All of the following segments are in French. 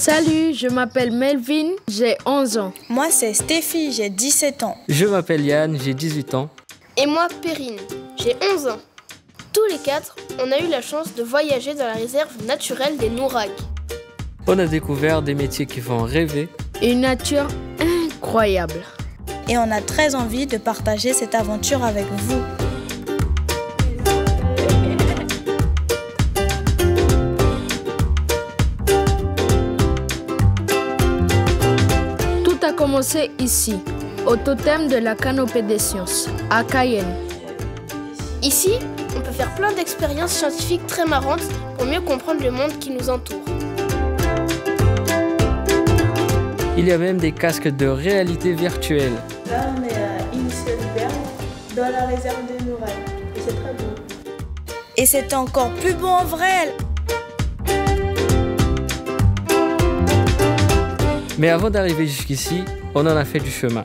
Salut, je m'appelle Melvin, j'ai 11 ans. Moi, c'est Stéphie, j'ai 17 ans. Je m'appelle Yann, j'ai 18 ans. Et moi, Perrine, j'ai 11 ans. Tous les quatre, on a eu la chance de voyager dans la réserve naturelle des Nouragues. On a découvert des métiers qui font rêver. Une nature incroyable. Et on a très envie de partager cette aventure avec vous. Tout a commencé ici, au totem de la canopée des sciences, à Cayenne. Ici, on peut faire plein d'expériences scientifiques très marrantes pour mieux comprendre le monde qui nous entoure. Il y a même des casques de réalité virtuelle. Là, on est à Inselberg, dans la réserve des Nouragues. Et c'est très beau. Et c'est encore plus beau en vrai. Mais avant d'arriver jusqu'ici, on en a fait du chemin.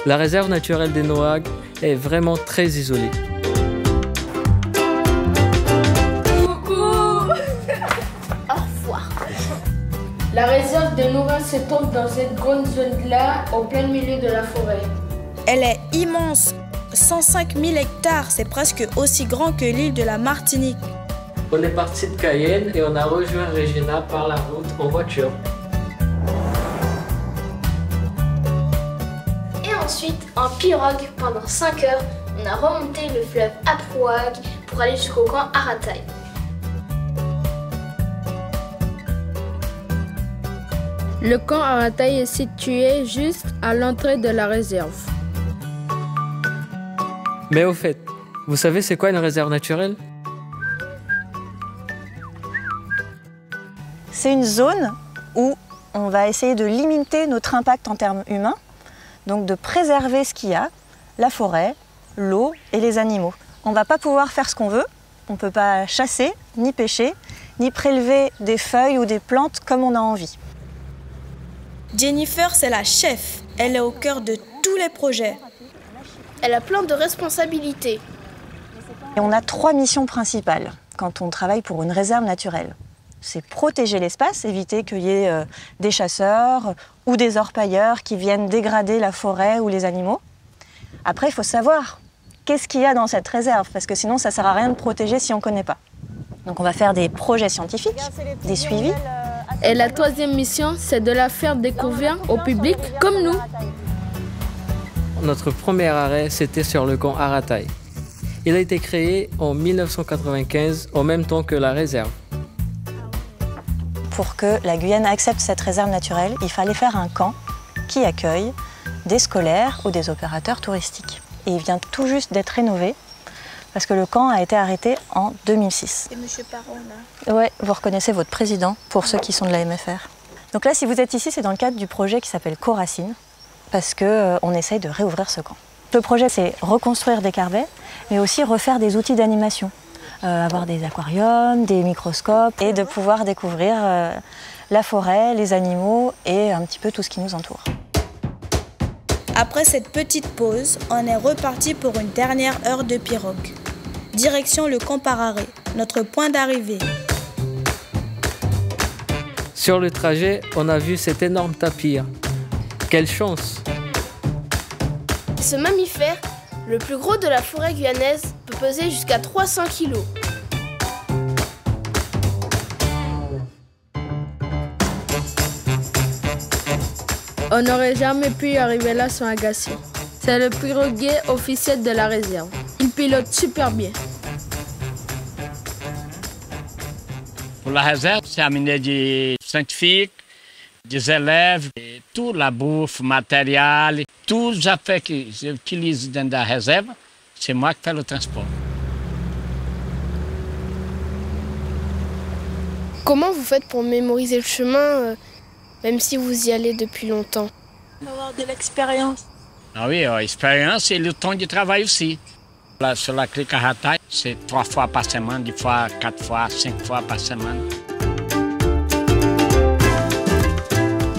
La réserve naturelle des Nouragues est vraiment très isolée. La réserve de Nouragues se trouve dans cette grande zone-là, au plein milieu de la forêt. Elle est immense, 105 000 hectares, c'est presque aussi grand que l'île de la Martinique. On est parti de Cayenne et on a rejoint Regina par la route en voiture. Et ensuite, en pirogue, pendant 5 heures, on a remonté le fleuve Aprouag pour aller jusqu'au camp Arataï. Le camp Arataï est situé juste à l'entrée de la réserve. Mais au fait, vous savez c'est quoi une réserve naturelle? C'est une zone où on va essayer de limiter notre impact en termes humains, donc de préserver ce qu'il y a, la forêt, l'eau et les animaux. On ne va pas pouvoir faire ce qu'on veut, on ne peut pas chasser, ni pêcher, ni prélever des feuilles ou des plantes comme on a envie. Jennifer, c'est la chef. Elle est au cœur de tous les projets. Elle a plein de responsabilités. Et on a 3 missions principales quand on travaille pour une réserve naturelle. C'est protéger l'espace, éviter qu'il y ait des chasseurs ou des orpailleurs qui viennent dégrader la forêt ou les animaux. Après, il faut savoir qu'est-ce qu'il y a dans cette réserve, parce que sinon, ça ne sert à rien de protéger si on ne connaît pas. Donc on va faire des projets scientifiques, des suivis. Et la 3e mission, c'est de la faire découvrir au public comme nous. Notre premier arrêt, c'était sur le camp Arataï. Il a été créé en 1995, en même temps que la réserve. Pour que la Guyane accepte cette réserve naturelle, il fallait faire un camp qui accueille des scolaires ou des opérateurs touristiques. Et il vient tout juste d'être rénové parce que le camp a été arrêté en 2006. C'est M. Parron, là. Oui, vous reconnaissez votre président pour ceux qui sont de la MFR. Donc là, si vous êtes ici, c'est dans le cadre du projet qui s'appelle Co-Racine, parce qu'on essaye de réouvrir ce camp. Le projet, c'est reconstruire des carvets, mais aussi refaire des outils d'animation. Avoir des aquariums, des microscopes, et de pouvoir découvrir la forêt, les animaux et un petit peu tout ce qui nous entoure. Après cette petite pause, on est reparti pour une dernière heure de pirogue. Direction le camp Pararé, notre point d'arrivée. Sur le trajet, on a vu cet énorme tapir. Quelle chance! Ce mammifère, le plus gros de la forêt guyanaise, peut peser jusqu'à 300 kg. On n'aurait jamais pu y arriver là sans Agassi. C'est le piroguier officiel de la réserve. Il pilote super bien. Pour la réserve, c'est amené des scientifiques, des élèves, tout la bouffe, matériel, tout les affaires qu'ils utilisent dans la réserve, c'est moi qui fais le transport. Comment vous faites pour mémoriser le chemin, même si vous y allez depuis longtemps? On va avoir de l'expérience. Ah oui, l'expérience et le temps de travail aussi. Là, sur la clique Arataï, c'est 3 fois par semaine, des fois 4 fois, 5 fois par semaine.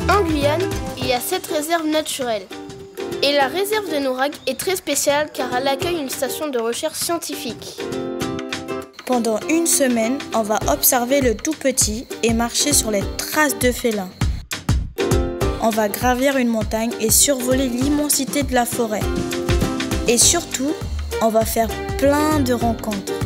En Guyane, il y a 7 réserves naturelles. Et la réserve de Nouragues est très spéciale car elle accueille une station de recherche scientifique. Pendant une semaine, on va observer le tout petit et marcher sur les traces de félins. on va gravir une montagne et survoler l'immensité de la forêt. Et surtout, on va faire plein de rencontres.